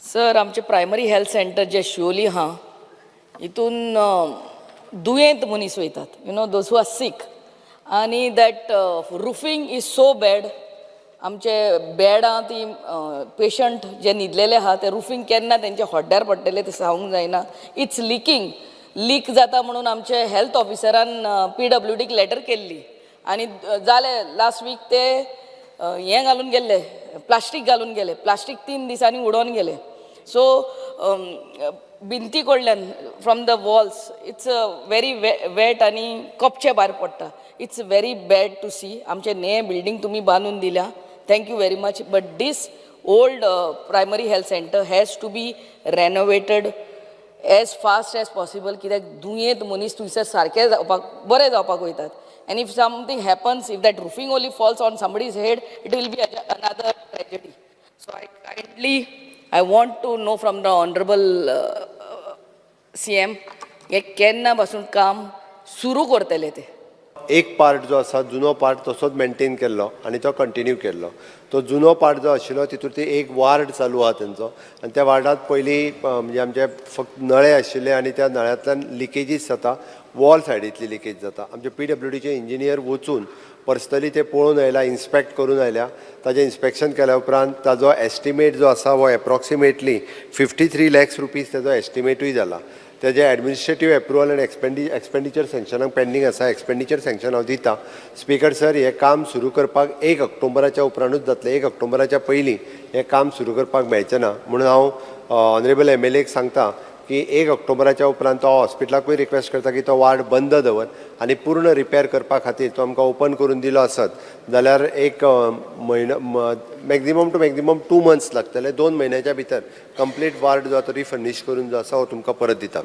Sir आमचे primary health centre जे शिवोली हां हितून दुयेंत मनीस वयतात दोज हू आर सीक आनी दॅट रुफींग इज सो बॅड. आमचे बॅडां ती पेशंट जे न्हिदलेले आहा ते रुफींग केन्ना तेंचे हॉड्ड्यार पडटले ते सांगूंक जायना. इट्स लिकींग लीक जाता म्हणून आमचे हेल्थ ऑफिसरान PWDक लेटर केल्ली आनी जाले लास्ट वीक ते हें घालून गेल्ले प्लास्टीक घालून गेले. प्लास्टीक 3 दिसांनी उडोवन गेले. सो भिंती कडल्यान from the walls it's very wet आनी कपचे भायर पडटा. It's very bad to see. आमचे नये बिल्डींग तुमी बांदून दिल्या, thank you very much. But this old primary health centre has to be renovated as fast as possible. कित्याक दुयेंत मनीस थंयसर सारके जावपाक बरे जावपाक वयतात. And if something happens, if that roofing only falls on somebody's head, it will be another tragedy. So I want to know from the Honorable CM, हे केन्ना पासून काम सुरू करतले ते. एक पार्ट जो आसा जुनो पार्ट तसोच मेंटेन केल्लो आनी तो कंटिन्यू केल्लो. तो जुनो पार्ट जो आशिल्लो तितून ते एक वार्ड चालू आहा तेंचो आनी त्या वार्डांत पयलीं म्हणजे आमचे फक्त नळे आशिल्ले आनी त्या नळ्यांतल्यान लिकेजीस जाता. वॉल सायडींतली लिकेज जाता. आमचे PWDचे इंजिनियर वचून पर्सनली ते पळोवन आयला, इन्स्पेक्ट करून आयल्या. ताजें इन्स्पेक्शन केल्या उपरांत ताजो एस्टिमेट जो आसा हो एप्रॉक्सिमेटली 53 lakhs रुपीज ताजो एस्टिमेटूय जाला. तेजे एडमिनिस्ट्रेटीव एप्रुवल आनी एक्सपेंडिचर सँक्शनाक पेंडींग आसा. एक्सपेंडिचर सँक्शन हांव दिता. स्पीकर सर, हें काम सुरू करपाक 1 ऑक्टोबराच्या उपरांतूच जातलें. 1 ऑक्टोबराच्या पयलीं हें काम सुरू करपाक मेळचें ना. म्हणून हांव ऑनरेबल MLAक सांगता की 1 ऑक्टोबराच्या उपरांत तो हॉस्पिटलाकूय रिक्वेस्ट करता की तो वार्ड बंद दवर आनी पूर्ण रिपेर करपा खातीर तो आमकां ओपन करून दिलो आसत जाल्यार एक म्हयनो मॅक्झिमम टू मॅक्झिमम 2 months लागतले. 2 म्हयन्याच्या भितर कंप्लीट वार्ड जो आसा तो रिफर्निश करून जो आसा हो तुमकां परत दिता.